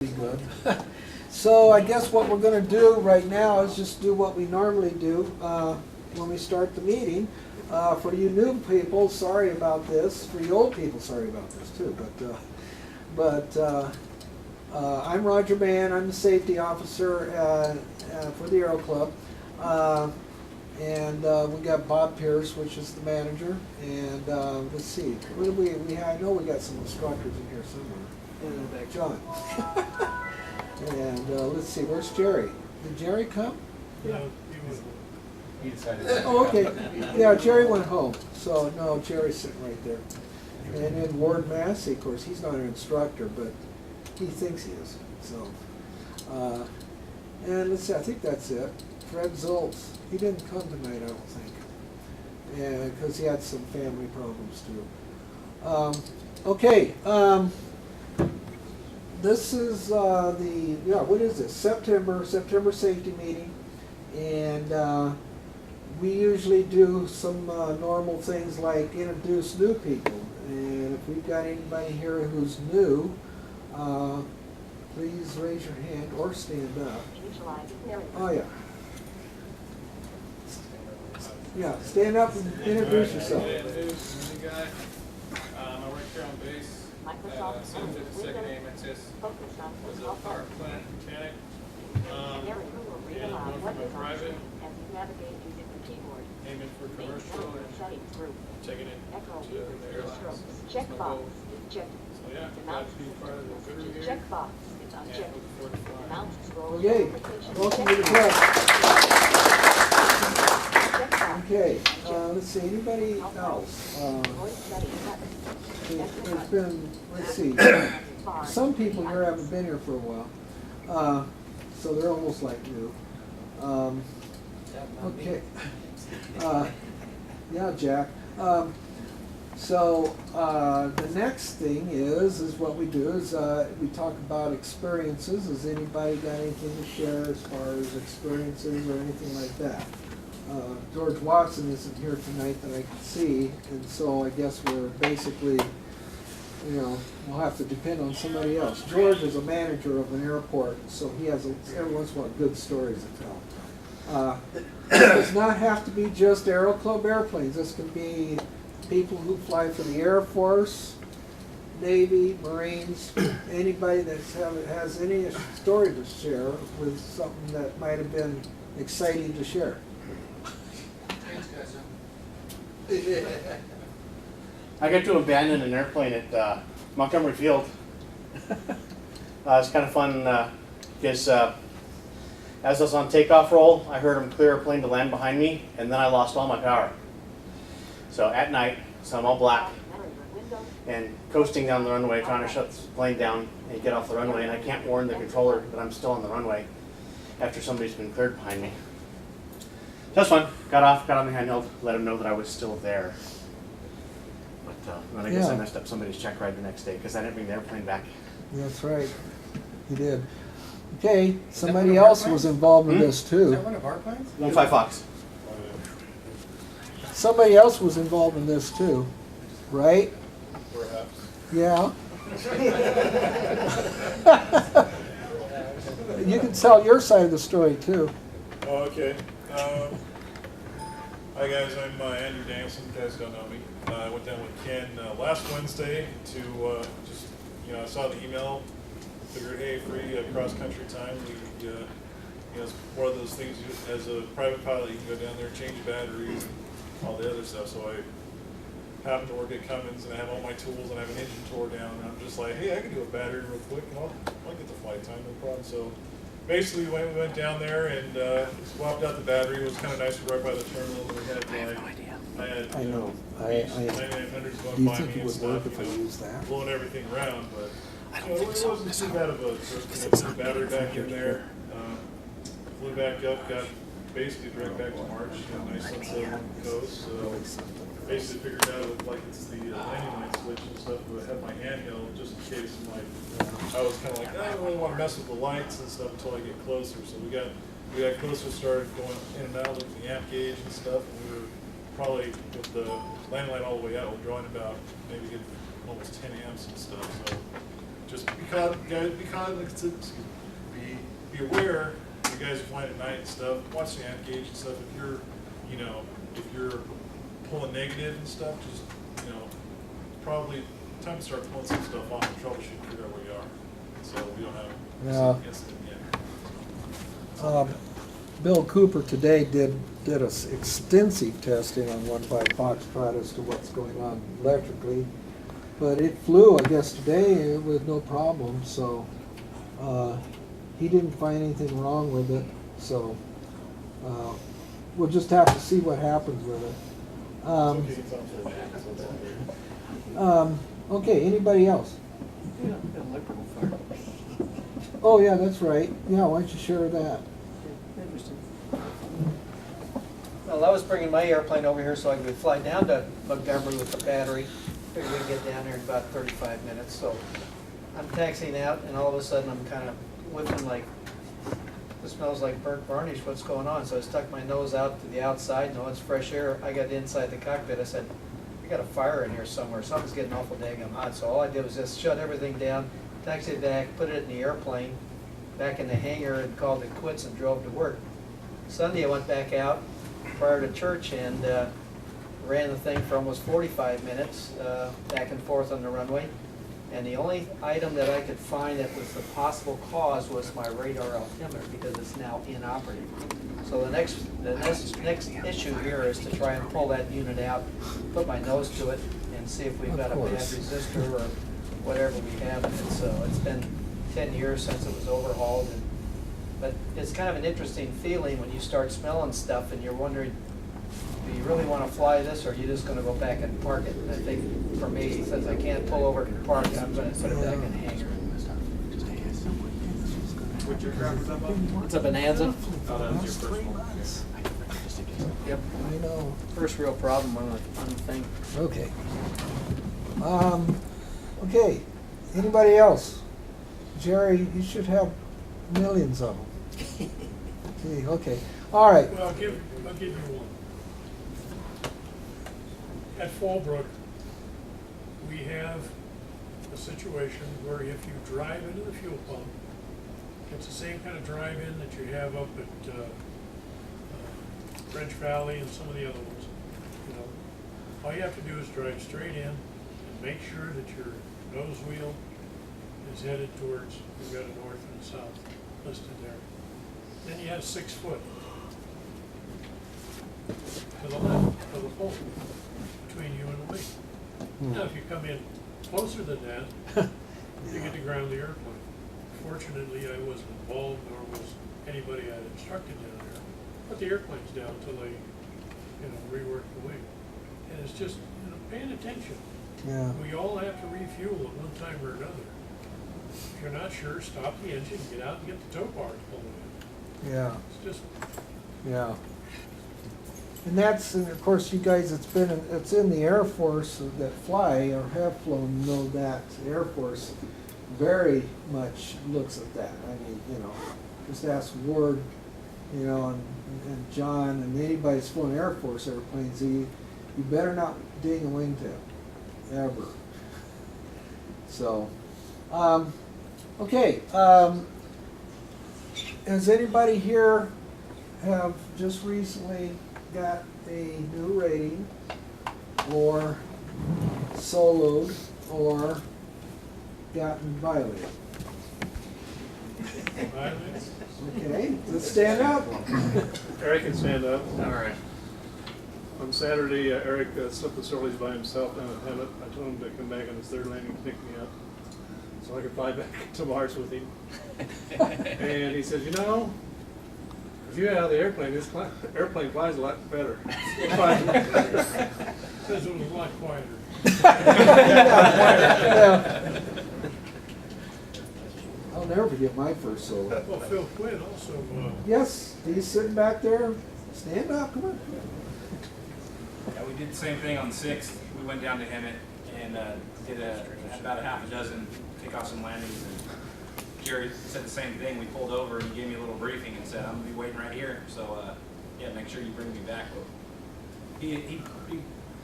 Good. So I guess what we're going to do right now is just do what we normally do when we start the meeting. For you new people, sorry about this. For you old people, sorry about this too. But I'm Roger Mann. I'm the safety officer for the Aero Club. And we got Bob Pierce, which is the manager. And let's see, what do I know we got some instructors in here somewhere. John. And let's see, where's Jerry? Did Jerry come? Yeah. He decided. Oh, okay. Yeah, Jerry went home. So no, Jerry's sitting right there. And then Ward Massey, of course, he's not an instructor, but he thinks he is. So, and let's see, I think that's it. Fred Zoltz, he didn't come tonight, I don't think, and because he had some family problems too. Okay. This is what is this? September safety meeting, and we usually do some normal things like introduce new people. And if we've got anybody here who's new, please raise your hand or stand up. Oh yeah. Yeah, stand up and introduce yourself. I work here on base. Sept, second name, it's just was a power plant mechanic. And going from a private, aiming for commercial and taking it to the airlines. Checkbox. So yeah, glad to be part of the crew here. Checkbox. It's And unchecked. looking forward to flying. Okay, welcome to the club. Okay, let's see, anybody else? There's been, let's see, some people here haven't been here for a while, so they're almost like new. Okay, yeah, Jack. So the next thing is what we do is we talk about experiences. Has anybody got anything to share as far as experiences or anything like that? George Watson isn't here tonight that I can see, and so I guess we're basically, we'll have to depend on somebody else. George is a manager of an airport, so he has every once in a while good stories to tell. It does not have to be just Aero Club airplanes. This can be people who fly for the Air Force, Navy, Marines, anybody that has any story to share with something that might have been exciting to share. I got to abandon an airplane at Montgomery Field. It's kind of fun because as I was on takeoff roll, I heard him clear a plane to land behind me, and then I lost all my power. So at night, so I'm all black and coasting down the runway, trying to shut the plane down and get off the runway, and I can't warn the controller that I'm still on the runway after somebody's been cleared behind me. That's fun. Got off, got on the handheld, let him know that I was still there. But then I guess I messed up somebody's check ride the next day because I didn't bring the airplane back. That's right. You did. Okay, somebody else was involved in this Is too. that one of our planes? 15 Fox. Somebody else was involved in this too, right? Perhaps. Yeah. You can tell your side of the story too. Oh, okay. Hi guys, I'm Andrew Danielson. You guys don't know me. I went down with Ken last Wednesday to I saw the email. Figured, hey, free cross-country time. It's one of those things. As a private pilot, you can go down there, change batteries, and all the other stuff. So I happened to work at Cummins, and I have all my tools, and I have an engine tore down. And I'm just like, hey, I can do a battery real quick, and I'll get the flight time, no problem. So basically, we went down there and swapped out the battery. It was kind of nice, right by the terminal. We had I know. 9900s going Do you by think me it and would work stuff, if I used that? blowing everything around, but I don't it think so. wasn't too bad of a trip. Put the battery back in there, flew back up, got basically direct back to March. Nice sunset on the coast. So basically figured out like it's the landing line switch and stuff. But I had my handheld just in case. I was kind of like, I don't really want to mess with the lights and stuff until I get closer. So we got closer, started going in and out, looking at the amp gauge and stuff. And we were probably with the landing line all the way out, we're drawing about maybe get almost 10 amps and stuff. So just be aware. You guys are flying at night and stuff. Watch the amp gauge and stuff. If you're pulling negative and stuff, just probably time to start pulling some stuff off and troubleshoot, figure out where you are, so we don't have Yeah. an incident yet. Bill Cooper today did extensive testing on 1.5 Foxtrot as to what's going on electrically, but it flew, I guess, today with no problem. So he didn't find anything wrong with it. So we'll just have to see what happens with it. Okay, anybody else? Oh yeah, that's right. Yeah, why don't you share that? Well, I was bringing my airplane over here so I could fly down to Montgomery with the battery. Figured we'd get down there in about 35 minutes. So I'm taxiing out, and all of a sudden I'm kind of whiffing like, it smells like burnt varnish. What's going on? So I stuck my nose out to the outside. No, it's fresh air. I got inside the cockpit. I said, I got a fire in here somewhere. Something's getting awful daggum hot. So all I did was just shut everything down, taxied back, put it in the airplane, back in the hangar, and called it quits and drove to work. Sunday I went back out prior to church and ran the thing for almost 45 minutes back and forth on the runway. And the only item that I could find that was the possible cause was my radar altimeter, because it's now inoperative. So the next issue here is to try and pull that unit out, put my nose to it, and see if we've got a bad resistor or whatever we have in it. So it's been 10 years since it was overhauled. But it's kind of an interesting feeling when you start smelling stuff and you're wondering, do you really want to fly this, or are you just going to go back and park it? And I think for me, since I can't pull over and park, I'm going to put it back in the hangar. What's your aircraft was up on? It's a Bonanza. Oh, that was your first one. Yep. I know. First real problem on the thing. Okay. Okay. Anybody else? Jerry, you should have millions of them. See, okay. All right. Well, I'll give you one. At Fallbrook, we have a situation where if you drive into the fuel pump, it's the same kind of drive-in that you have up at French Valley and some of the other ones. All you have to do is drive straight in and make sure that your nose wheel is headed towards, you've got a north and a south listed there. Then you have 6 foot to the left of the pole between you and the wing. Now, if you come in closer than that, you get to ground the airplane. Fortunately, I wasn't involved, nor was anybody I had instructed down there. Put the airplanes down until they, rework the wing. And it's just, paying attention. Yeah. We all have to refuel at one time or another. If you're not sure, stop the engine, get out and get the tow bar to pull it in. Yeah. It's just, Yeah. And that's, and of course, you guys, it's in the Air Force that fly or have flown know that the Air Force very much looks at that. I mean, just ask Ward, and John, and anybody that's flown Air Force airplanes, you better not ding a wingtip, ever. So, okay. Has anybody here have just recently got a new rating, or soloed, or gotten violated? violence. Okay, let's stand up. Eric can stand up. All right. On Saturday, Eric slipped the Sorleys by himself down at Hemet. I told him to come back on his third landing to pick me up so I could fly back to Mars with him. And he says, if you get out of the airplane, this airplane flies a lot better. Says it was a lot quieter. Yeah. I'll never forget my first solo. Well, Phil Quinn also, Yes, he's sitting back there. Stand up, come on. Yeah, we did the same thing on the 6th. We went down to Hemet and did about a half a dozen takeoffs and landings. And Jerry said the same thing. We pulled over and he gave me a little briefing and said, I'm going to be waiting right here. So, yeah, make sure you bring me back. He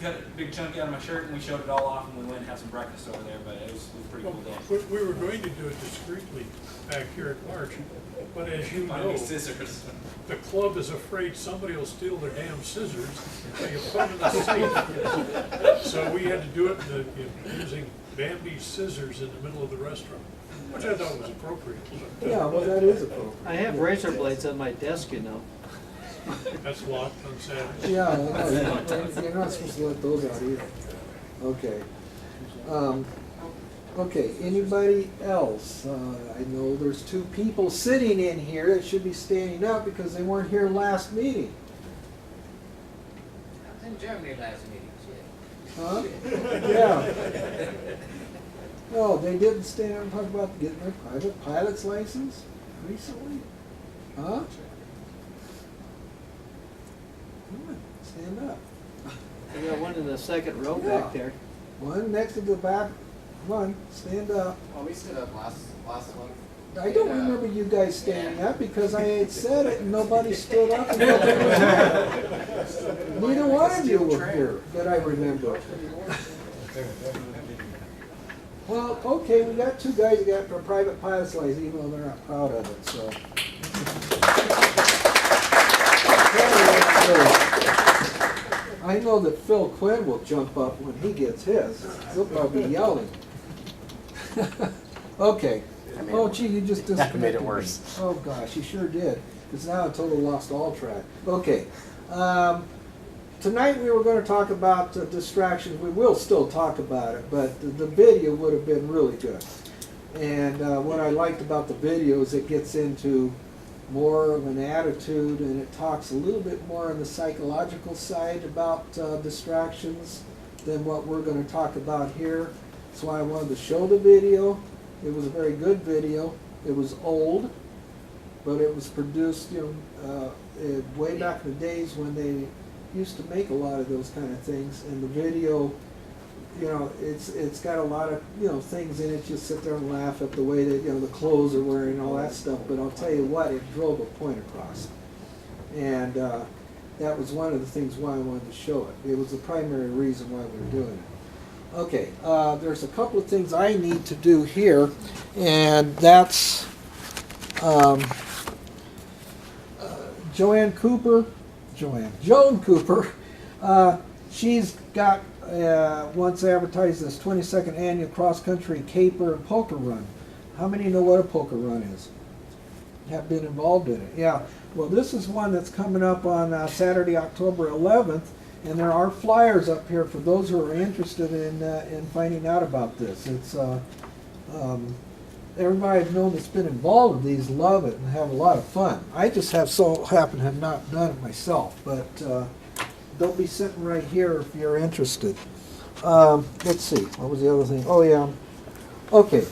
cut a big chunk out of my shirt and we showed it all off and we went and had some breakfast over there, but it was a pretty cool day. We were going to do it discreetly back here at March, but as you Find know, me scissors. the club is afraid somebody will steal their damn scissors, so you put them in the seat. So we had to do it using Bambi scissors in the middle of the restaurant, which I thought was appropriate. Yeah, well, that is appropriate. I have razor blades on my desk, you know. That's locked on Saturdays. Yeah, no, you're not supposed to let those out either. Okay. Okay, anybody else? I know there's two people sitting in here that should be standing up because they weren't here last meeting. I was in Germany last meeting, Huh? Yeah. No, they didn't stand up and talk about getting their private pilot's license recently? Huh? Come on, stand up. I got one in the second row Yeah. back there. One next to the back. Come on, stand up. Well, we stood up last month. I don't remember you guys standing up because I had said it and nobody stood up. And nobody was here. Neither one of you were here that I remember. Well, okay, we got two guys that got their private pilot's license, even though they're not proud of it, so. I know that Phil Quinn will jump up when he gets his. He'll probably be yelling. Okay. Oh, gee, you just disconnected That made it me. worse. Oh, gosh, you sure did. Because now I totally lost all track. Okay. Tonight we were going to talk about distractions. We will still talk about it, but the video would have been really good. And what I liked about the video is it gets into more of an attitude and it talks a little bit more on the psychological side about distractions than what we're going to talk about here. That's why I wanted to show the video. It was a very good video. It was old, but it was produced, way back in the days when they used to make a lot of those kind of things. And the video, it's got a lot of, things in it. You sit there and laugh at the way that, the clothes are wearing and all that stuff. But I'll tell you what, it drove a point across. And that was one of the things why I wanted to show it. It was the primary reason why we were doing it. Okay, there's a couple of things I need to do here, and that's Joan Cooper. She's got once advertised this 22nd annual cross-country caper and polka run. How many know what a polka run is? Have been involved in it? Yeah. Well, this is one that's coming up on Saturday, October 11th. And there are flyers up here for those who are interested in finding out about this. It's everybody I've known that's been involved with these love it and have a lot of fun. I just happen to have not done it myself, but they'll be sitting right here if you're interested. Let's see, what was the other thing? Oh yeah, okay.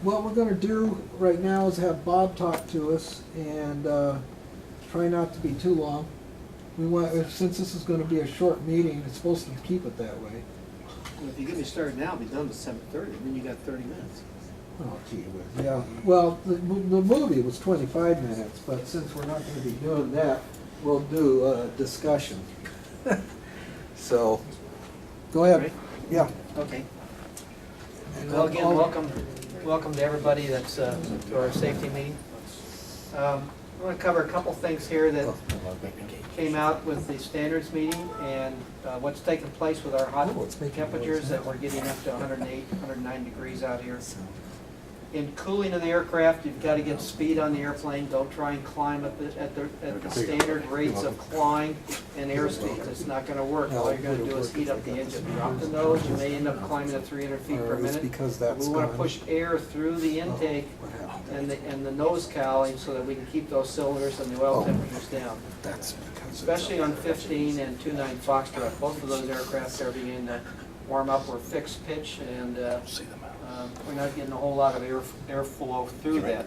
What we're going to do right now is have Bob talk to us and try not to be too long. Since this is going to be a short meeting, it's supposed to keep it that way. Well, if you get me started now, I'll be done to 7:30, then you got 30 minutes. Oh, gee whiz. Yeah. Well, the movie was 25 minutes, but since we're not going to be doing that, we'll do a discussion. So, go ahead. Ready? Yeah. Okay. And Well, again, I'll- welcome to everybody that's to our safety meeting. I want to cover a couple things here that came out with the standards meeting and what's taking place with our hot Oh, it's making temperatures noise that now. we're getting up to 108, 109 degrees out here. In cooling of the aircraft, you've got to get speed on the airplane. Don't try and climb at the standard rates of climb and airspeeds. It's not going to work. All you're going to do is heat up the engine. Drop the nose, you may end up climbing at 300 feet per It's minute. because that's We want to gone. push air through the intake What happened? and the nose cowling so that we can keep those cylinders and the oil Oh. temperatures down. That's because Especially on 15 and 29 Foxtrot. Both of those aircraft are beginning to warm up. We're fixed pitch and we're not getting a whole lot of airflow through that.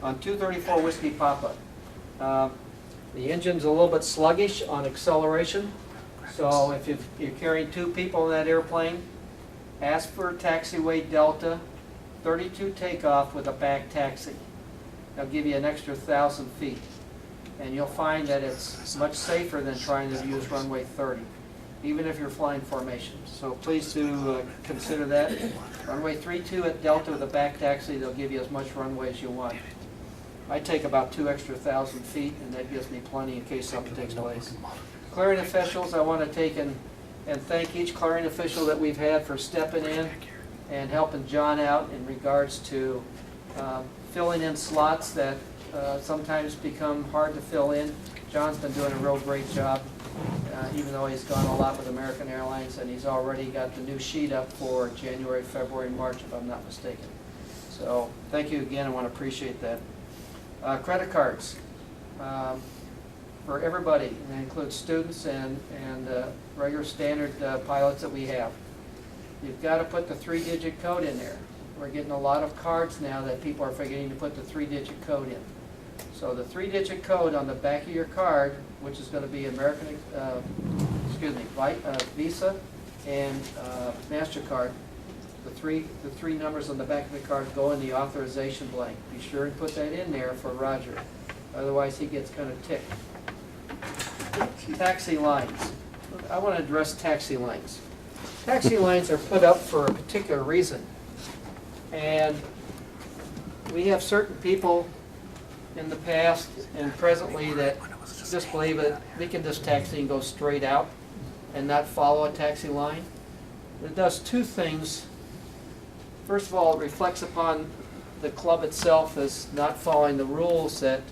On 234 Whiskey Papa, the engine's a little bit sluggish on acceleration. So if you're carrying two people in that airplane, ask for a taxiway Delta, 32 takeoff with a back taxi. They'll give you an extra 1,000 feet. And you'll find that it's much safer than trying to use runway 30. even if you're flying formation. So please do consider that. Runway 32 at Delta with a back taxi, they'll give you as much runway as you want. I take about 2 extra 1,000 feet, and that gives me plenty in case something takes place. Clearing officials, I want to take and thank each clearing official that we've had for stepping in and helping John out in regards to filling in slots that sometimes become hard to fill in. John's been doing a real great job, even though he's gone a lot with American Airlines, and he's already got the new sheet up for January, February, March, if I'm not mistaken. So thank you again. I want to appreciate that. Credit cards for everybody, and that includes students and regular standard pilots that we have. You've got to put the 3-digit code in there. We're getting a lot of cards now that people are forgetting to put the 3-digit code in. So the 3-digit code on the back of your card, which is going to be American, Visa and MasterCard, the three numbers on the back of the card go in the authorization blank. Be sure and put that in there for Roger. Otherwise, he gets kind of ticked. Taxi lines. I want to address taxi lines. Taxi lines are put up for a particular reason. And we have certain people in the past and presently that just believe that we can just taxi and go straight out and not follow a taxi line. It does two things. First of all, it reflects upon the club itself as not following the rules that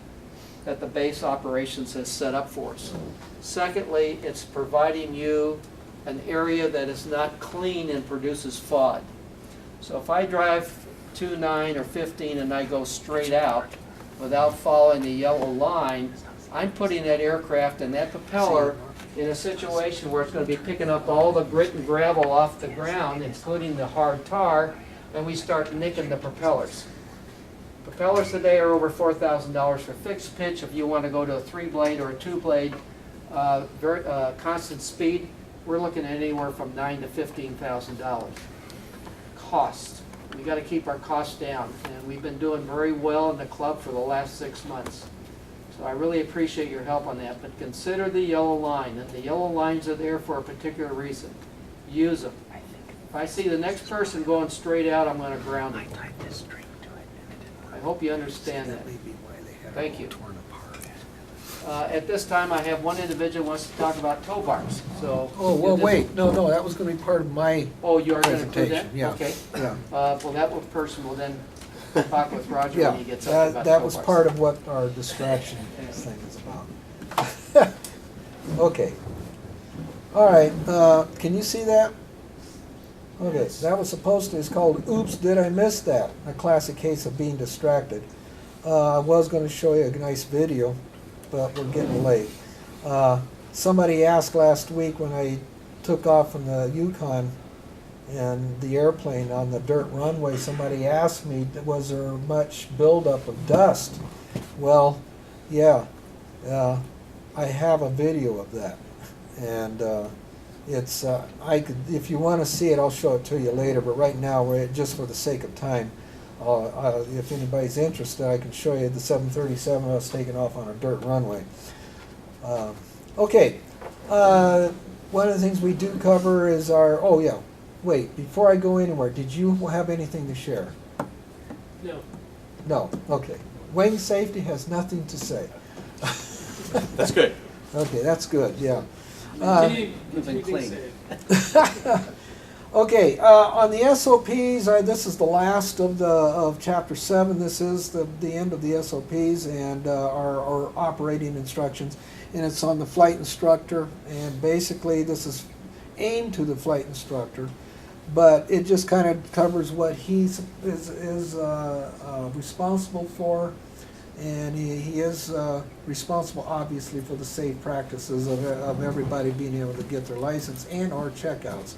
the base operations has set up for us. Secondly, it's providing you an area that is not clean and produces FOD. So if I drive 29 or 15 and I go straight out without following the yellow line, I'm putting that aircraft and that propeller in a situation where it's going to be picking up all the grit and gravel off the ground, including the hard tar, and we start nicking the propellers. Propellers today are over $4,000 for fixed pitch. If you want to go to a 3-blade or a 2-blade constant speed, we're looking at anywhere from $9,000 to $15,000. Cost. We got to keep our costs down, and we've been doing very well in the club for the last 6 months. So I really appreciate your help on that. But consider the yellow line, and the yellow lines are there for a particular reason. Use them. If I see the next person going straight out, I'm going to ground them. I hope you understand that. Thank you. At this time, I have one individual who wants to talk about tow bars. So. Oh, well, wait, no, that was going to be part of my Oh, you are going to include that? presentation, yeah. Okay. Yeah. Well, that person will then talk with Roger Yeah, when he gets up about that tow was bars. part of what our distraction thing is about. Okay. All right, can you see that? Okay, that was supposed to, it's called Oops, Did I Miss That? A classic case of being distracted. I was going to show you a nice video, but we're getting late. Somebody asked last week when I took off from the Yukon and the airplane on the dirt runway, somebody asked me, was there much buildup of dust? Well, yeah, I have a video of that. And it's, if you want to see it, I'll show it to you later, but right now, just for the sake of time, if anybody's interested, I can show you the 737 I was taking off on a dirt runway. Okay, one of the things we do cover is our, oh yeah, wait, before I go anywhere, did you have anything to share? No. No, okay. Wing safety has nothing to say. That's good. Okay, that's good, yeah. Keeping clean. Okay, on the SOPs, this is the last of Chapter 7. This is the end of the SOPs and our operating instructions. And it's on the flight instructor. And basically, this is aimed to the flight instructor. But it just kind of covers what he is responsible for. And he is responsible, obviously, for the safe practices of everybody being able to get their license and or checkouts.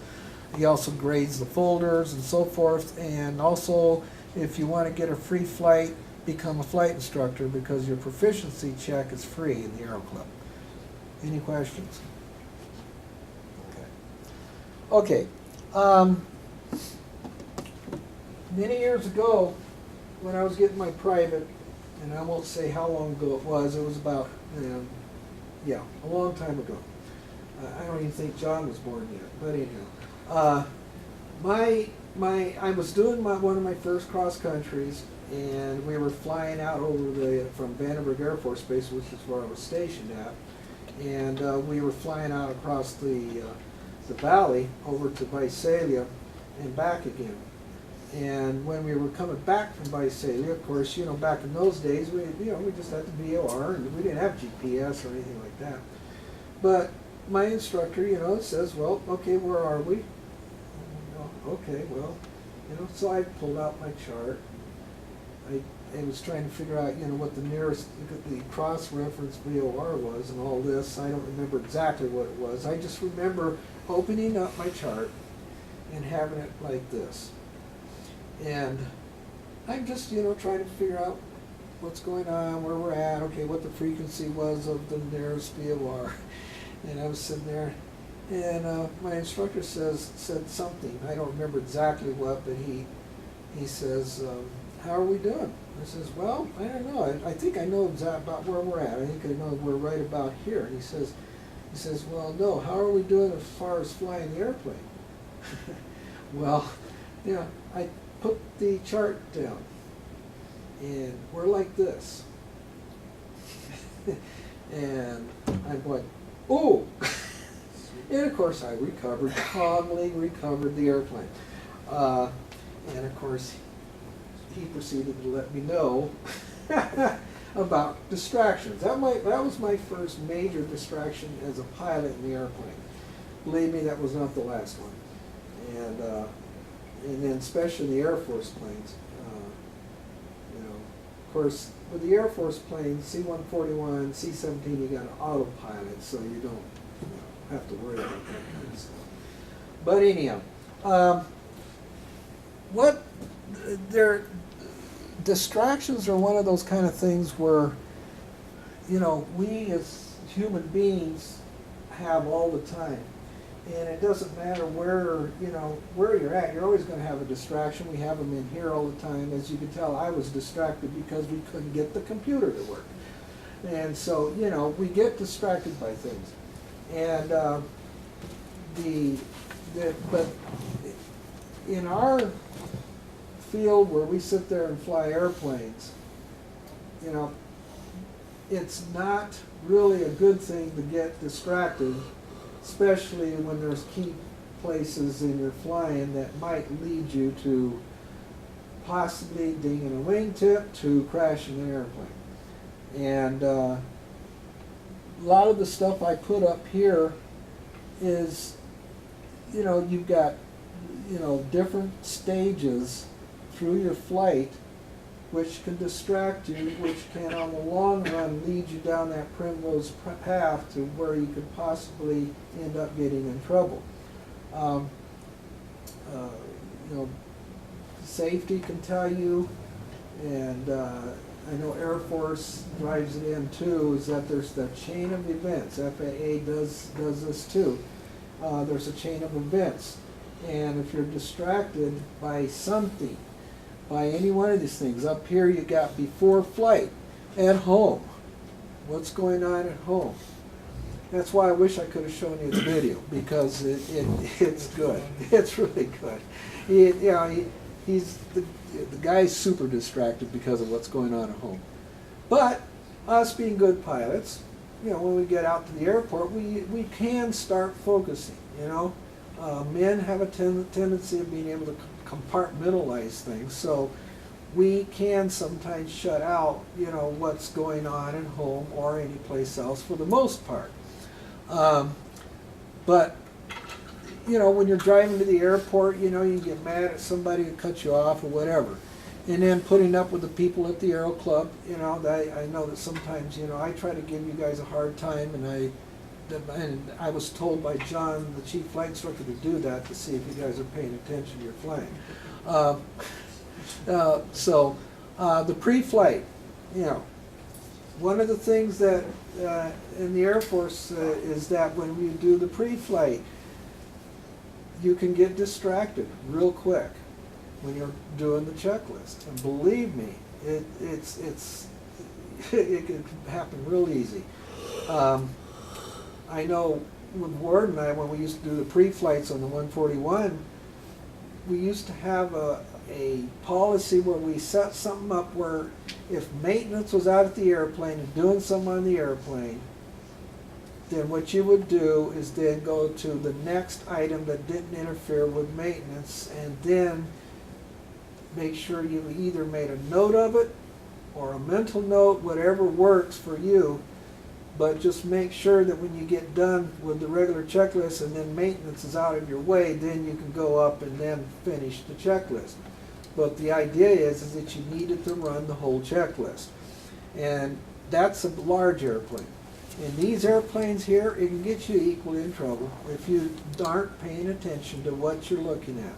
He also grades the folders and so forth, and also if you want to get a free flight, become a flight instructor because your proficiency check is free in the Aero Club. Any questions? Okay. Many years ago, when I was getting my private, and I won't say how long ago it was about, a long time ago. I don't even think John was born yet, but anyhow. I was doing one of my first cross countries, and we were flying out from Vandenberg Air Force Base, which is where I was stationed at, and we were flying out across the valley over to Visalia and back again. And when we were coming back from Visalia, of course, back in those days, we just had the VOR, and we didn't have GPS or anything like that. But my instructor, says, well, okay, where are we? Okay, well, so I pulled out my chart. I was trying to figure out, what the nearest, the cross-reference VOR was and all this. I don't remember exactly what it was. I just remember opening up my chart and having it like this. And I'm just, trying to figure out what's going on, where we're at, okay, what the frequency was of the nearest VOR. And I was sitting there, and my instructor said something. I don't remember exactly what, but he says, how are we doing? I says, well, I don't know. I think I know exactly about where we're at. I think I know we're right about here. And he says, well, no, how are we doing as far as flying the airplane? Well, I put the chart down, and we're like this. And I'm going, oh! And of course I calmly recovered the airplane. And of course he proceeded to let me know about distractions. That was my first major distraction as a pilot in the airplane. Believe me, that was not the last one. And then especially the Air Force planes. Of course, with the Air Force planes, C-141, C-17, you got an autopilot, so you don't have to worry about that kind of stuff. But anyhow, distractions are one of those kind of things where, we as human beings have all the time. And it doesn't matter where you're at, you're always going to have a distraction. We have them in here all the time. As you can tell, I was distracted because we couldn't get the computer to work. And so, we get distracted by things. And but in our field where we sit there and fly airplanes, it's not really a good thing to get distracted, especially when there's key places in your flying that might lead you to possibly dinging a wingtip to crashing an airplane. And a lot of the stuff I put up here is, you've got, different stages through your flight which can distract you, which can on the long run lead you down that primrose path to where you could possibly end up getting in trouble. Safety can tell you, and I know Air Force drives it in too, is that there's the chain of events. FAA does this too. There's a chain of events. And if you're distracted by something, by any one of these things, up here you got before flight, at home. What's going on at home? That's why I wish I could have shown you the video, because it's good. It's really good. The guy's super distracted because of what's going on at home. But us being good pilots, when we get out to the airport, we can start focusing. Men have a tendency of being able to compartmentalize things, so we can sometimes shut out, what's going on at home or any place else for the most part. But when you're driving to the airport, you get mad at somebody who cuts you off or whatever. And then putting up with the people at the Aero Club, I know that sometimes, I try to give you guys a hard time, and I was told by John, the chief flight instructor, to do that to see if you guys are paying attention to your flying. The pre-flight, one of the things that in the Air Force is that when you do the pre-flight, you can get distracted real quick when you're doing the checklist. And believe me, it can happen real easy. I know with Ward and I, when we used to do the pre-flights on the 141, we used to have a policy where we set something up where if maintenance was out at the airplane and doing something on the airplane, then what you would do is then go to the next item that didn't interfere with maintenance, and then make sure you either made a note of it or a mental note, whatever works for you, but just make sure that when you get done with the regular checklist and then maintenance is out of your way, then you can go up and then finish the checklist. But the idea is that you needed to run the whole checklist. And that's a large airplane. In these airplanes here, it can get you equally in trouble if you aren't paying attention to what you're looking at.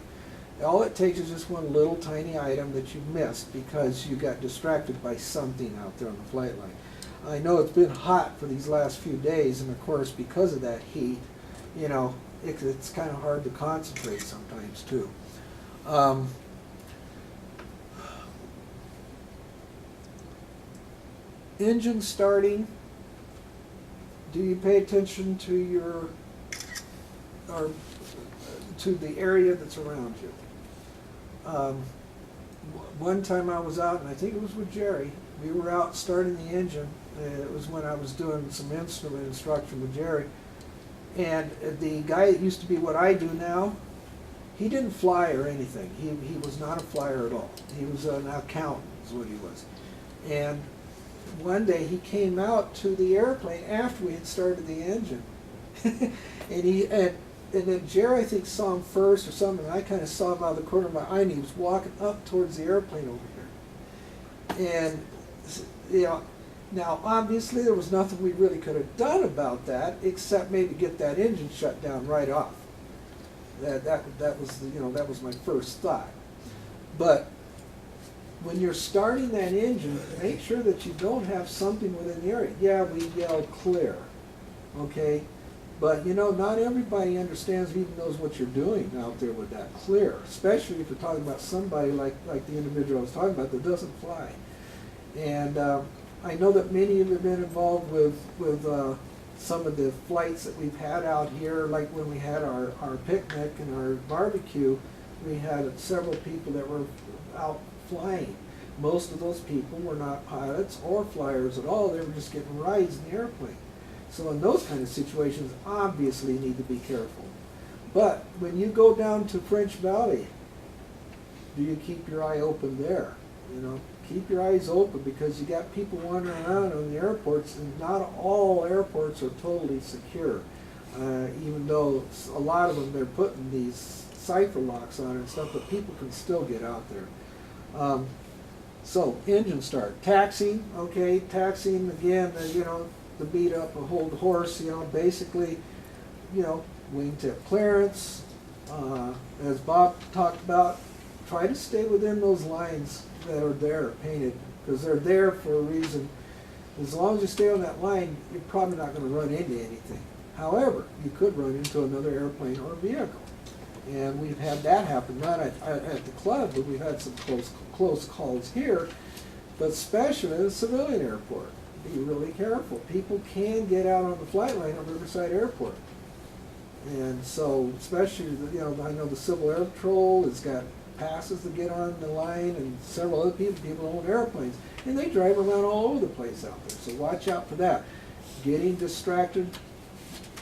All it takes is just one little tiny item that you missed because you got distracted by something out there on the flight line. I know it's been hot for these last few days, and of course because of that heat, you know, it's kind of hard to concentrate sometimes too. Engine starting. Do you pay attention to your, or to the area that's around you? One time I was out, and I think it was with Jerry, we were out starting the engine. It was when I was doing some instrument instruction with Jerry. And the guy that used to be what I do now, he didn't fly or anything. He was not a flyer at all. He was an accountant is what he was. And one day he came out to the airplane after we had started the engine. And then Jerry, I think, saw him first or something, and I kind of saw him out of the corner of my eye, and he was walking up towards the airplane over here. And, you know, now obviously there was nothing we really could have done about that, except maybe get that engine shut down right off. That was, you know, that was my first thought. But when you're starting that engine, make sure that you don't have something within the area. Yeah, we yell clear, okay? But you know, not everybody understands or even knows what you're doing out there with that clear, especially if you're talking about somebody like the individual I was talking about that doesn't fly. And I know that many of you have been involved with some of the flights that we've had out here, like when we had our picnic and our barbecue, we had several people that were out flying. Most of those people were not pilots or flyers at all, they were just getting rides in the airplane. So in those kind of situations, obviously you need to be careful. But when you go down to French Valley, do you keep your eye open there? You know, keep your eyes open because you got people wandering around on the airports, and not all airports are totally secure. Even though a lot of them, they're putting these cipher locks on and stuff, but people can still get out there. So engine start. Taxiing, okay, taxiing again, you know, the beat up a hold horse, you know, basically, you know, wingtip clearance, as Bob talked about, try to stay within those lines that are there painted, because they're there for a reason. As long as you stay on that line, you're probably not going to run into anything. However, you could run into another airplane or vehicle. And we've had that happen, not at the club, but we've had some close calls here, but especially at a civilian airport. Be really careful. People can get out on the flight line at Riverside Airport. And so, especially, you know, I know the Civil Air Patrol has got passes to get on the line, and several other people own airplanes. And they drive around all over the place out there. So watch out for that. Getting distracted,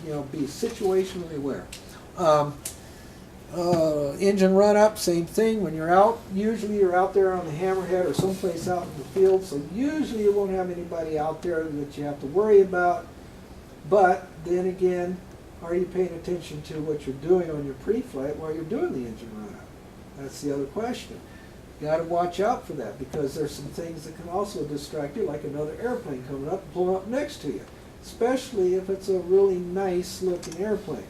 you know, be situationally aware. Engine run up, same thing. When you're out, usually you're out there on the hammerhead or someplace out in the field, so usually you won't have anybody out there that you have to worry about. But then again, are you paying attention to what you're doing on your pre-flight while you're doing the engine run up? That's the other question. You got to watch out for that, because there's some things that can also distract you, like another airplane coming up and pulling up next to you, especially if it's a really nice looking airplane.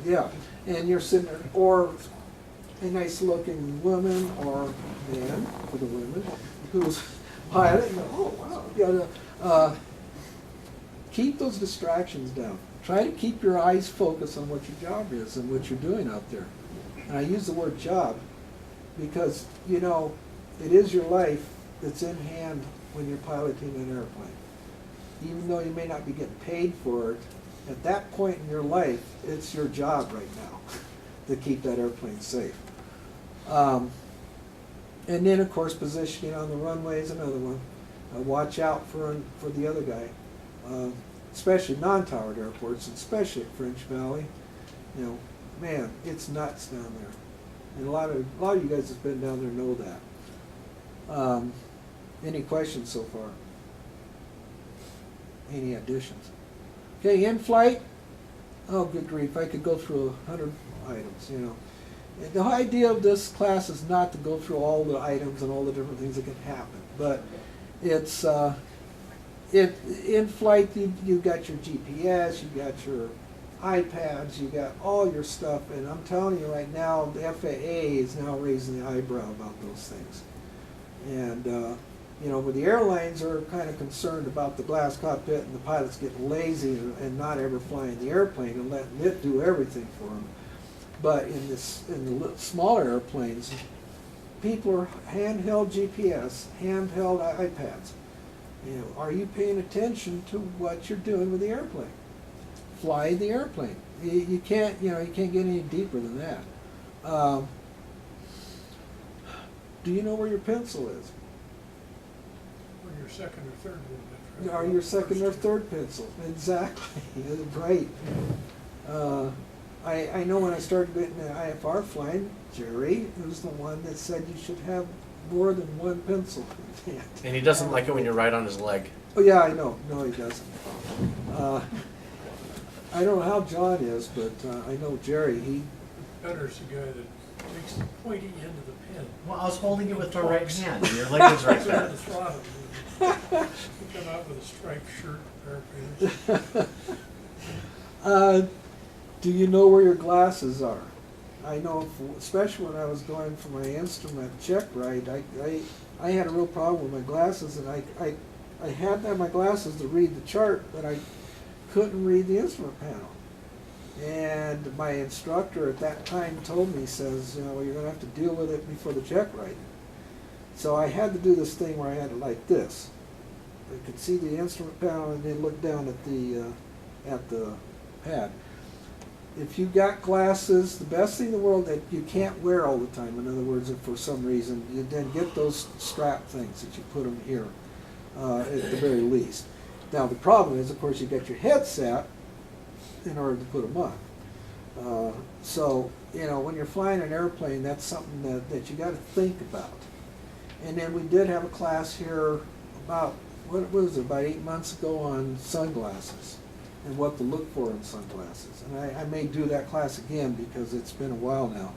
Yeah, and you're sitting there, or a nice looking woman or man, for the women, who's pilot, and oh wow, you gotta keep those distractions down. Try to keep your eyes focused on what your job is and what you're doing out there. And I use the word job because, you know, it is your life that's in hand when you're piloting an airplane. Even though you may not be getting paid for it, At that point in your life, it's your job right now to keep that airplane safe. And then, of course, positioning on the runway is another one. Watch out for the other guy, especially non-towered airports, especially at French Valley. You know, man, it's nuts down there. And a lot of you guys that's been down there know that. Any questions so far? Any additions? Okay, in flight. Oh, good grief! I could go through 100 items. You know, and the idea of this class is not to go through all the items and all the different things that can happen, but it's in flight. You got your GPS, you got your iPads, you got all your stuff, and I'm telling you right now, the FAA is now raising the eyebrow about those things. And you know, but the airlines are kind of concerned about the glass cockpit and the pilots getting lazy and not ever flying the airplane and letting it do everything for them. But in the smaller airplanes, people are handheld GPS, handheld iPads. You know, are you paying attention to what you're doing with the airplane? Fly the airplane. You can't get any deeper than that. Do you know where your pencil is? Or your second or third one. Or your second or third pencil? Exactly. Right. I know when I started getting the IFR flying, Jerry was the one that said you should have more than one pencil in hand. And he doesn't like it when you write on his leg. Oh yeah, I know. No, he doesn't. I don't know how John is, but I know Jerry. Better's the guy that takes the pointy end of the pen. Well, I was holding it with the right hand. Your leg is right Puts it there. on the throttle. You come out with a striped shirt, pair of pants. Do you know where your glasses are? I know, especially when I was going for my instrument check ride, I had a real problem with my glasses, and I had to have my glasses to read the chart, but I couldn't read the instrument panel. And my instructor at that time told me, says, you know, well, you're going to have to deal with it before the check ride. So I had to do this thing where I had it like this. I could see the instrument panel and then look down at the pad. If you got glasses, the best thing in the world that you can't wear all the time, in other words, if for some reason, you then get those strap things that you put them here at the very least. Now the problem is, of course, you got your headset in order to put them on. So, you know, when you're flying an airplane, that's something that you got to think about. And then we did have a class here about, what was it, about 8 months ago on sunglasses and what to look for in sunglasses. And I may do that class again because it's been a while now.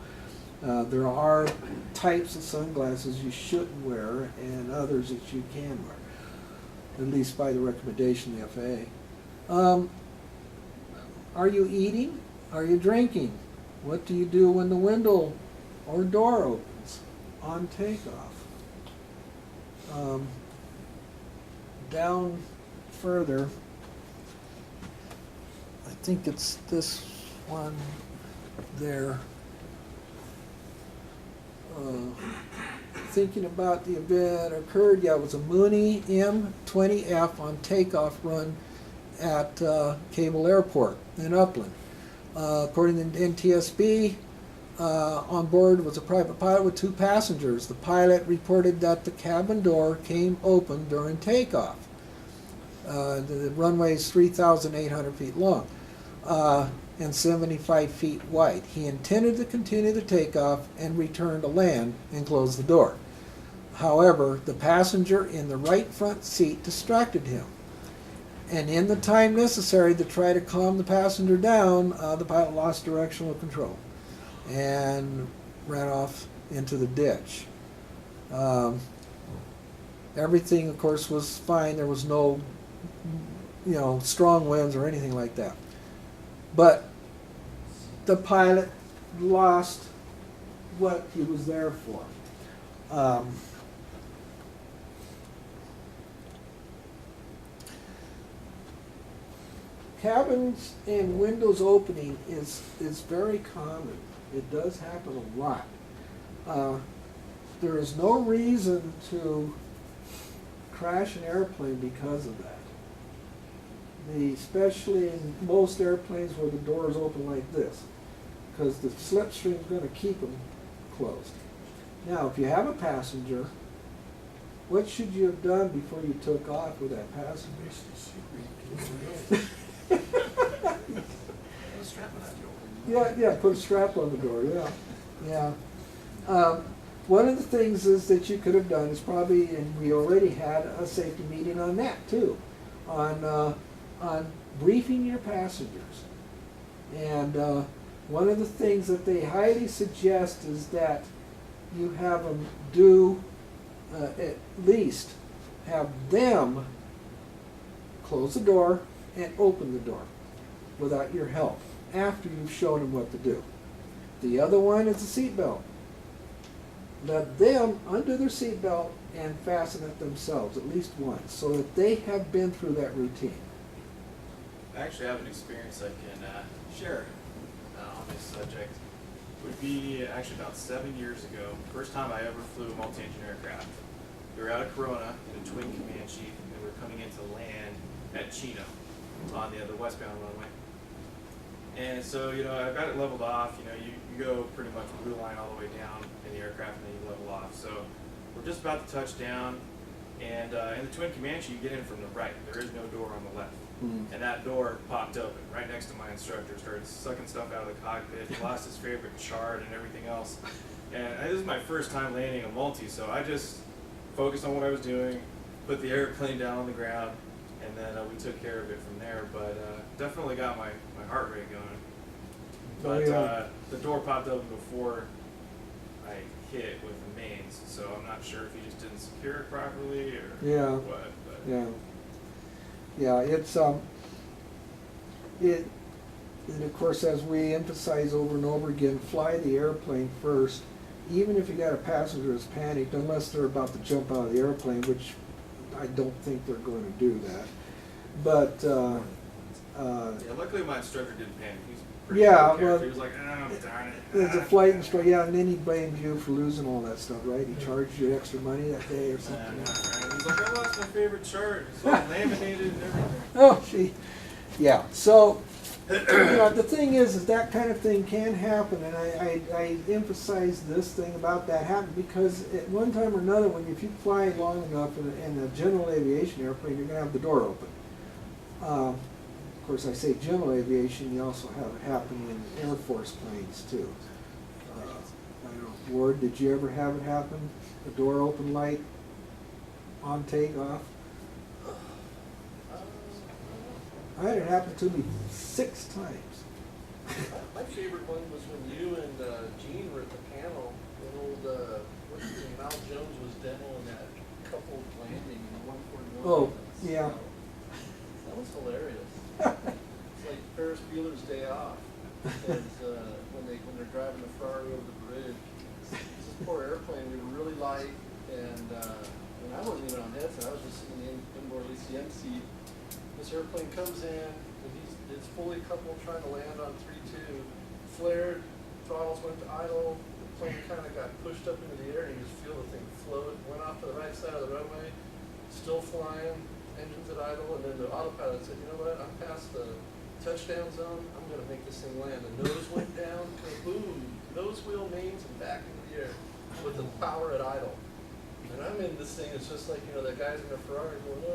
There are types of sunglasses you shouldn't wear and others that you can wear, at least by the recommendation of the FAA. Are you eating? Are you drinking? What do you do when the window or door opens on takeoff? Down further, I think it's this one there. Thinking about the event occurred, yeah, it was a Mooney M20F on takeoff run at Cable Airport in Upland. According to NTSB, on board was a private pilot with 2 passengers. The pilot reported that the cabin door came open during takeoff. The runway is 3,800 feet long and 75 feet wide. He intended to continue the takeoff and return to land and close the door. However, the passenger in the right front seat distracted him. And in the time necessary to try to calm the passenger down, the pilot lost directional control and ran off into the ditch. Everything, of course, was fine. There was no, you know, strong winds or anything like that. But the pilot lost what he was there for. Cabins and windows opening is very common. It does happen a lot. There is no reason to crash an airplane because of that. especially in most airplanes where the doors open like this, because the slipstream is going to keep them closed. Now, if you have a passenger, what should you have done before you took off with that passenger? Yeah, put a strap on the door, yeah. One of the things is that you could have done is probably, and we already had a safety meeting on that too, on briefing your passengers. And one of the things that they highly suggest is that you have them do, at least have them close the door and open the door without your help after you've shown them what to do. The other one is the seatbelt. Let them undo their seatbelt and fasten it themselves at least once, so that they have been through that routine. I actually have an experience I can share on this subject. Would be actually about 7 years ago. First time I ever flew a multi-engine aircraft. We were out of Corona in a twin Comanche, and we were coming into land at Chino on the westbound runway. And so, I've got it leveled off. You go pretty much blue line all the way down in the aircraft, and then you level off. So we're just about to touch down, and in the twin Comanche, you get in from the right. There is no door on the left. And that door popped open right next to my instructor, started sucking stuff out of the cockpit. He lost his favorite chart and everything else. And this is my first time landing a multi, so I just focused on what I was doing, put the airplane down on the ground, and then we took care of it from there. But definitely got my heart rate going. But the door popped open before I hit with the mains, so I'm not sure if he just didn't secure it properly or what. But. Yeah, it's and of course, as we emphasize over and over again, fly the airplane first, even if you got a passenger who's panicked, unless they're about to jump out of the airplane, which I don't think they're going to do that. But Luckily my instructor didn't panic. He's pretty well, he was like, oh, darn it. there's a flight instructor, and then he blames you for losing all that stuff, right? He charged you extra money that day or something. He's like, I lost my favorite chart. It's all laminated and everything. Oh, gee. Yeah, so, the thing is that kind of thing can happen, and I emphasize this thing about that happening because at one time or another, if you fly long enough in a general aviation airplane, you're going to have the door open. Of course, I say general aviation, you also have it happen in Air Force planes too. I don't know, Ward, did you ever have it happen? The door open light on takeoff? I had it happen to me 6 times. My favorite one was when you and Gene were at the panel when old, what's his name, Mal Jones was demoing that coupled landing in 141. Oh, yeah. That was hilarious. It's like Ferris Bueller's Day Off. Because when they're driving the Ferrari over the bridge, this poor airplane, we were really light, and I wasn't even on headset, I was just in the inboard ACM seat. This airplane comes in, and it's fully coupled, trying to land on 3-2, flared, throttles went to idle, the plane kind of got pushed up into the air, and you just feel the thing float, went off to the right side of the runway, still flying, engines at idle, and then the autopilot said, you know what, I'm past the touchdown zone, I'm going to make this thing land. The nose went down, boom, nose wheel, mains, and back into the air with the power at idle. And I'm in this thing, it's just like, that guy's in a Ferrari going,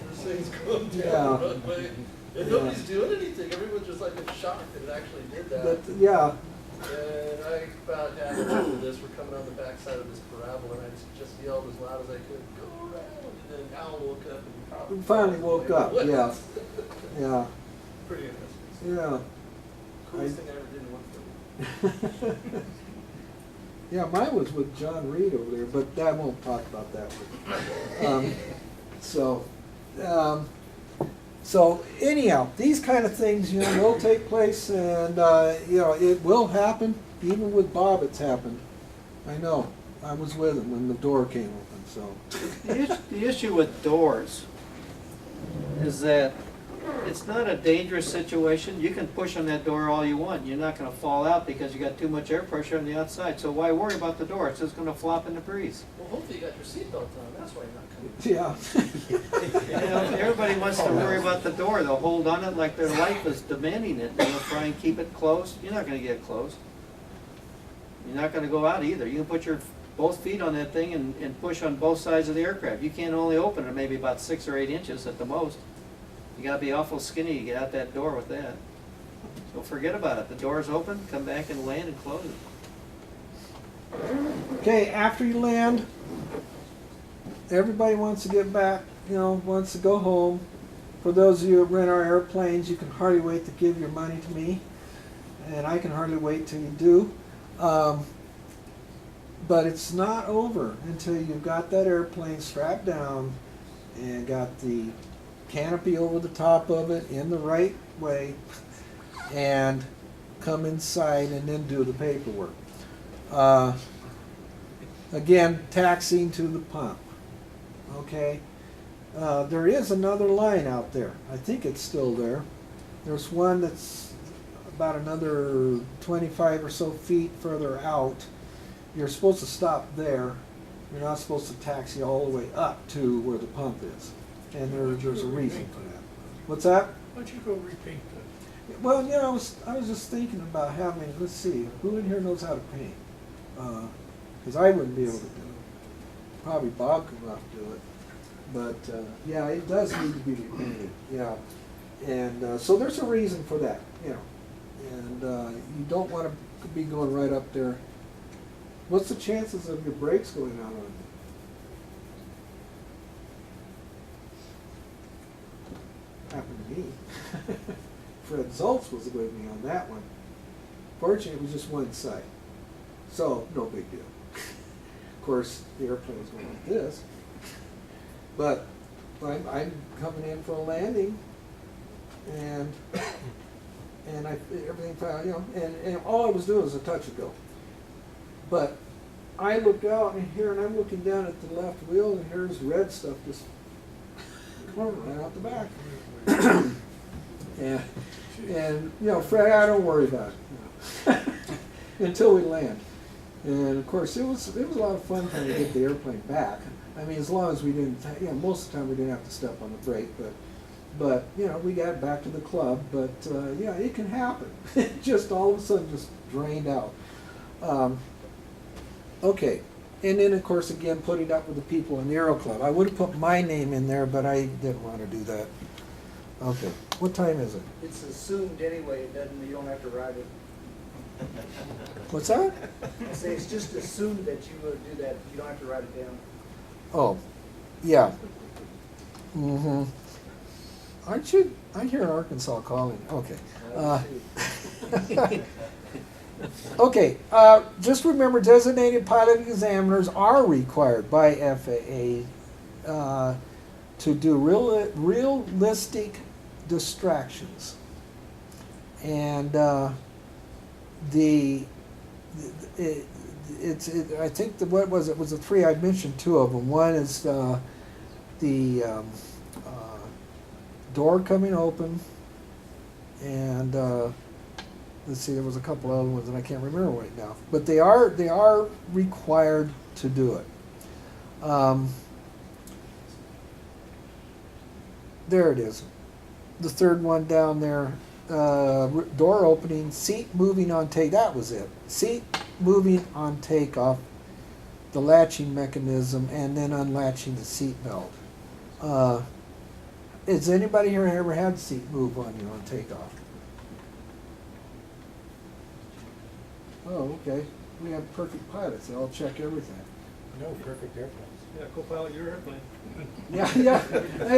this thing's going down the runway. And nobody's doing anything. Everyone's just like in shock that it actually did that. And I about halfway through this, we're coming on the backside of this parabola, and I just yelled as loud as I could, go around. And then Al woke up and Finally woke up, yeah. Yeah. Pretty interesting. Yeah. Coolest thing I ever did in 140. Yeah, mine was with John Reed over there, but I won't talk about that one. So anyhow, these kind of things, will take place, and it will happen. Even with Bob, it's happened. I know. I was with him when the door came open. So The issue with doors is that It's not a dangerous situation. You can push on that door all you want. You're not gonna fall out because you got too much air pressure on the outside. So why worry about the door? It's just gonna flop in the breeze. Well, hopefully you got your seatbelt on, that's why you're not coming. Yeah. You know, everybody wants to worry about the door. They'll hold on it like their life is demanding it. They'll try and keep it closed. You're not gonna get closed. You're not gonna go out either. You can put your both feet on that thing and push on both sides of the aircraft. You can't only open it maybe about 6 or 8 inches at the most. You gotta be awful skinny to get out that door with that. So forget about it. The door's open, come back and land and close it. Okay, after you land, everybody wants to get back, wants to go home. For those of you who rent our airplanes, you can hardly wait to give your money to me, and I can hardly wait till you do. But it's not over until you've got that airplane strapped down and got the canopy over the top of it in the right way, and come inside and then do the paperwork. Again, taxiing to the pump. Okay, there is another line out there. I think it's still there. There's one that's about another 25 or so feet further out. You're supposed to stop there. You're not supposed to taxi all the way up to where the pump is. And there's a reason for that. What's that? Why don't you go repaint that? Well, I was just thinking about having, let's see, who in here knows how to paint? Because I wouldn't be able to do it. Probably Bob could not do it. But, yeah, it does need to be repainted, yeah. And so there's a reason for that, And you don't want to be going right up there. What's the chances of your brakes going out on you? Happened to me. Fred Zoltz was with me on that one. Fortunately, it was just one side, so no big deal. Of course, the airplane was going like this, but I'm coming in for a landing, and everything fine, and all I was doing was a touch and go. But I look out and here, and I'm looking down at the left wheel, and here's red stuff just right out the back. and Fred, I don't worry about it until we land. And of course, it was a lot of fun trying to get the airplane back. I mean, as long as we didn't, most of the time we didn't have to step on the brake, but we got back to the club. But yeah, it can happen. It just all of a sudden just drained out. Okay, and then of course again putting up with the people in the Aero Club. I would have put my name in there, but I didn't want to do that. Okay, what time is it? It's assumed anyway, you don't have to write it. What's that? I say it's just assumed that you would do that, you don't have to write it down. Oh, yeah. Mm-hmm. Aren't you? I hear Arkansas calling. Okay. Okay, just remember designated pilot examiners are required by FAA to do realistic distractions. And I think what was it was the three I mentioned, two of them. One is the door coming open, and let's see, there was a couple other ones that I can't remember right now. But they are required to do it. There it is. The third one down there, door opening, seat moving on take. That was it. Seat moving on takeoff, the latching mechanism, and then unlatching the seat belt. Has anybody here ever had the seat move on you on takeoff? Oh, okay. We have perfect pilots. They'll check everything. No, perfect airplanes. Yeah, co-pilot your airplane. Yeah,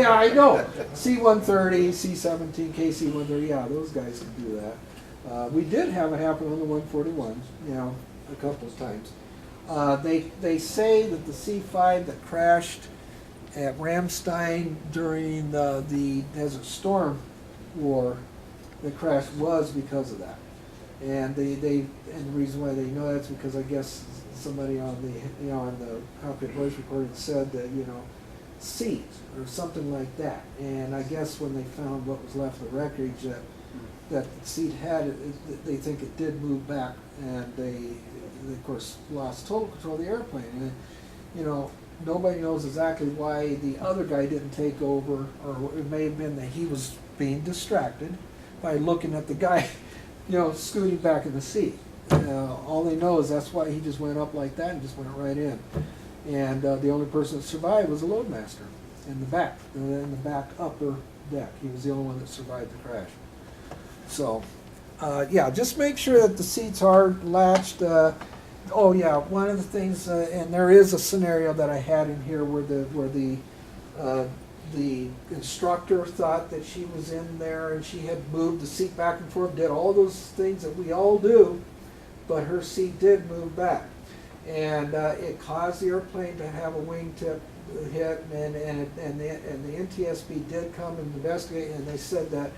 I know. C-130, C-17, KC-130, yeah, those guys can do that. We did have it happen on the 141s, a couple of times. They say that the C-5 that crashed at Ramstein during the Desert Storm War, the crash was because of that. And the reason why they know that's because I guess somebody on the on the cockpit voice recording said that seat or something like that. And I guess when they found what was left of the wreckage, that the seat they think it did move back, and they of course lost total control of the airplane. And you know, nobody knows exactly why the other guy didn't take over, or it may have been that he was being distracted by looking at the guy, you know, scooting back in the seat. All they know is that's why he just went up like that and just went right in. And the only person that survived was the loadmaster in the back upper deck. He was the only one that survived the crash. So, yeah, just make sure that the seats are latched. Oh yeah, one of the things, and there is a scenario that I had in here where the instructor thought that she was in there and she had moved the seat back and forth, did all those things that we all do, but her seat did move back. And it caused the airplane to have a wingtip hit, and the NTSB did come and investigate, and they said that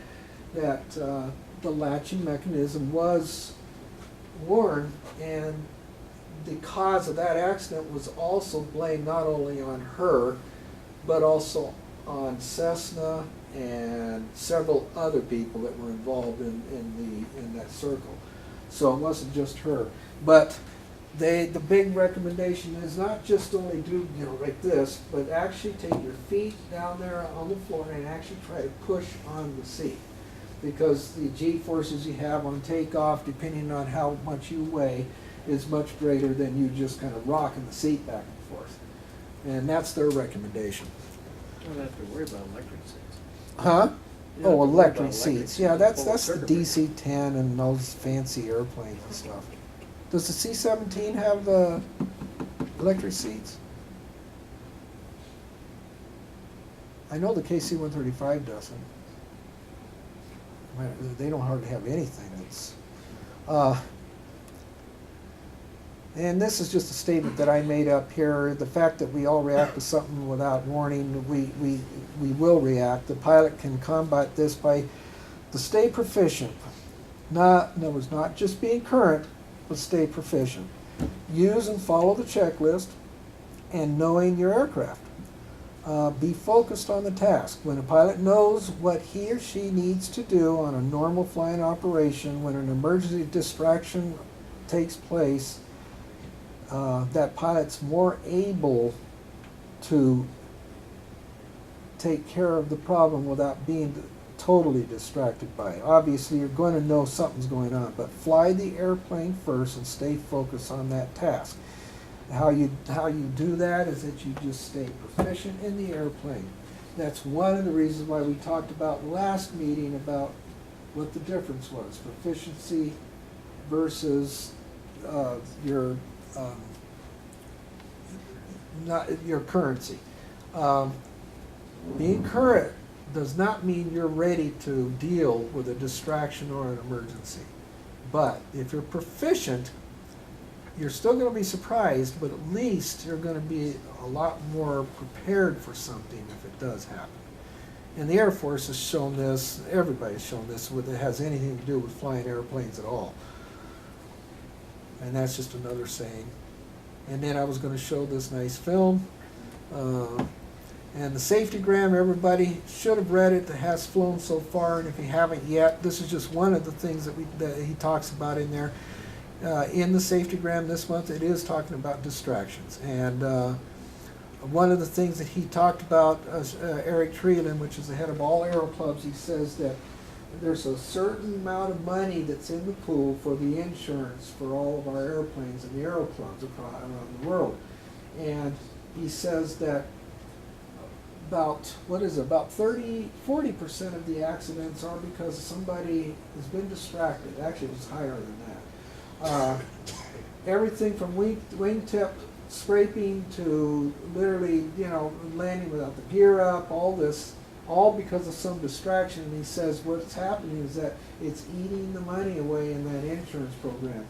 the latching mechanism was worn, and the cause of that accident was also blamed not only on her, but also on Cessna and several other people that were involved in that circle. So it wasn't just her. But the big recommendation is not just only do, you know, like this, but actually take your feet down there on the floor and actually try to push on the seat. Because the G-forces you have on takeoff, depending on how much you weigh, is much greater than you just kind of rocking the seat back and forth. And that's their recommendation. You don't have to worry about electric seats. Huh? You don't Oh, have to worry about electric seats. Yeah, You that's pull a the circuit breaker. DC-10 and those fancy airplanes and stuff. Does the C-17 have electric seats? I know the KC-135 doesn't. They don't hardly have anything. It's, and this is just a statement that I made up here. The fact that we all react to something without warning, we will react. The pilot can combat this by to stay proficient. In other words, not just being current, but stay proficient. Use and follow the checklist, and knowing your aircraft. Be focused on the task. When a pilot knows what he or she needs to do on a normal flying operation, when an emergency distraction takes place, that pilot's more able to take care of the problem without being totally distracted by it. Obviously, you're going to know something's going on, but fly the airplane first and stay focused on that task. How you do that is that you just stay proficient in the airplane. That's one of the reasons why we talked about last meeting about what the difference was, proficiency versus your currency. Being current does not mean you're ready to deal with a distraction or an emergency. But if you're proficient, you're still going to be surprised, but at least you're going to be a lot more prepared for something if it does happen. And the Air Force has shown this, everybody's shown this, whether it has anything to do with flying airplanes at all. And that's just another saying. And then I was going to show this nice film. And the safetygram, everybody should have read it that has flown so far, and if you haven't yet, this is just one of the things that he talks about in there. In the safetygram this month, it is talking about distractions. And one of the things that he talked about, Eric Treeland, which is the head of all Aero clubs, he says that there's a certain amount of money that's in the pool for the insurance for all of our airplanes and the Aero clubs around the world. And he says that about 40% of the accidents are because somebody has been distracted. Actually, it was higher than that. Everything from wingtip scraping to literally, landing without the gear up, all this, all because of some distraction. And he says what's happening is that it's eating the money away in that insurance program.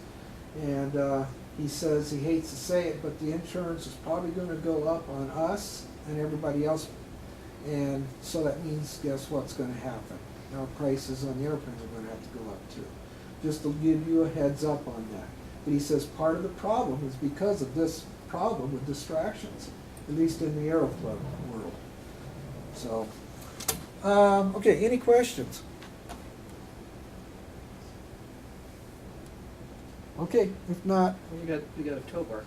And he says he hates to say it, but the insurance is probably going to go up on us and everybody else. And so that means, guess what's going to happen? Our prices on the airplanes are going to have to go up too. Just to give you a heads up on that. But he says part of the problem is because of this problem with distractions, at least in the Aero Club world. So, okay, any questions? Okay, if not, We got a tow bar.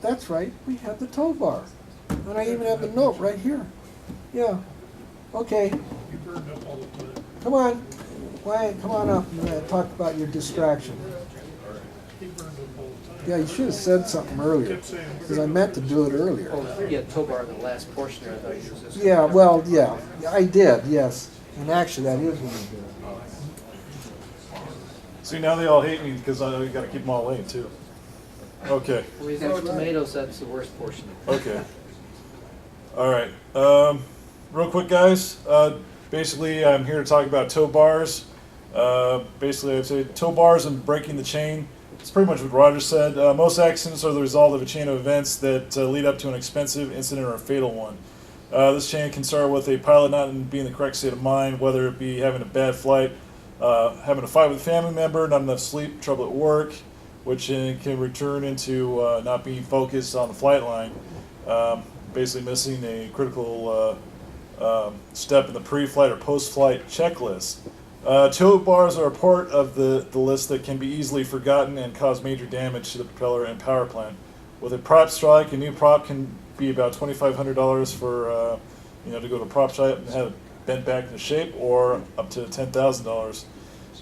that's right, we have the tow bar. And I even have the note right here. Yeah, okay, You burned up all the time. come on. Wyatt, come on up and talk about your distraction. He burned up all the time. Yeah, you should have said something earlier, Kept saying, we're because I gonna- meant to do it earlier. Oh, yeah, tow bar in the last portion there, I thought you was just. Yeah, well, yeah, I did, yes. And actually, that is what I did. See, now they all hate me because I got to keep them all late too. Okay. When we throw tomatoes, that's the worst portion. Okay. All right. Real quick, guys. Basically, I'm here to talk about tow bars. Basically, I'd say tow bars and breaking the chain. It's pretty much what Roger said. Most accidents are the result of a chain of events that lead up to an expensive incident or a fatal one. This chain can start with a pilot not being in the correct state of mind, whether it be having a bad flight, having a fight with a family member, not enough sleep, trouble at work, which can return into not being focused on the flight line, basically missing a critical step in the pre-flight or post-flight checklist. Tow bars are a part of the list that can be easily forgotten and cause major damage to the propeller and power plant. With a prop strike, a new prop can be about $2,500 for to go to a prop shop and have it bent back into shape, or up to $10,000.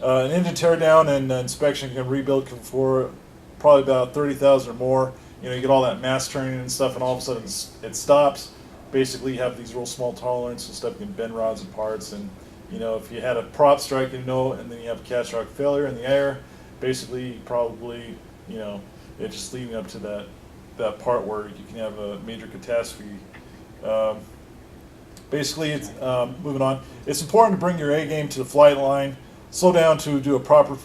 An engine tear down and inspection can rebuild for probably about $30,000 or more. You get all that mass turning and stuff, and all of a sudden it stops. Basically, you have these real small tolerances and stuff. You can bend rods and parts, and if you had a prop strike, and then you have a catastrophic failure in the air, basically probably it's just leading up to that part where you can have a major catastrophe. Basically, it's, moving on, it's important to bring your A game to the flight line, slow down to do a proper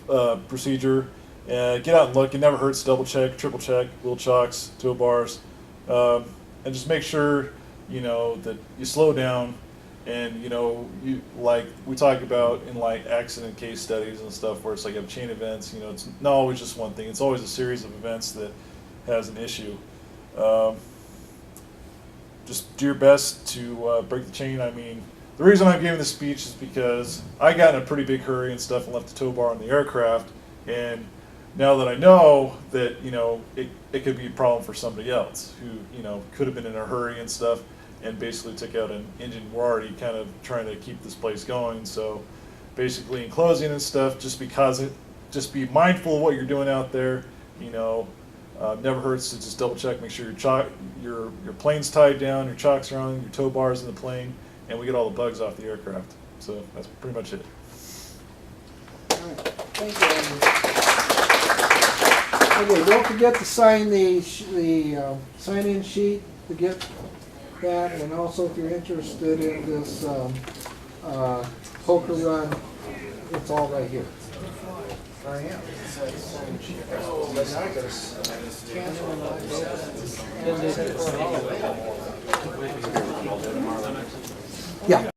procedure, get out and look. It never hurts to double check, triple check, wheel chocks, tow bars, and just make sure that you slow down. And you like we talk about in like accident case studies and stuff where it's like you have chain events. It's not always just one thing. It's always a series of events that has an issue. Just do your best to break the chain. I mean, the reason I'm giving this speech is because I got in a pretty big hurry and stuff and left the tow bar on the aircraft. And now that I know that it could be a problem for somebody else who could have been in a hurry and stuff, and basically took out an engine. We're already kind of trying to keep this place going. So basically in closing and stuff, just be mindful of what you're doing out there. Never hurts to just double check, make sure your plane's tied down, your chocks are on, your tow bar's in the plane, and we get all the bugs off the aircraft. So that's pretty much it. All right, thank you, Andrew. Okay, don't forget to sign the sign-in sheet to get that, and also if you're interested in this poker run, it's all right here. I am. Yeah.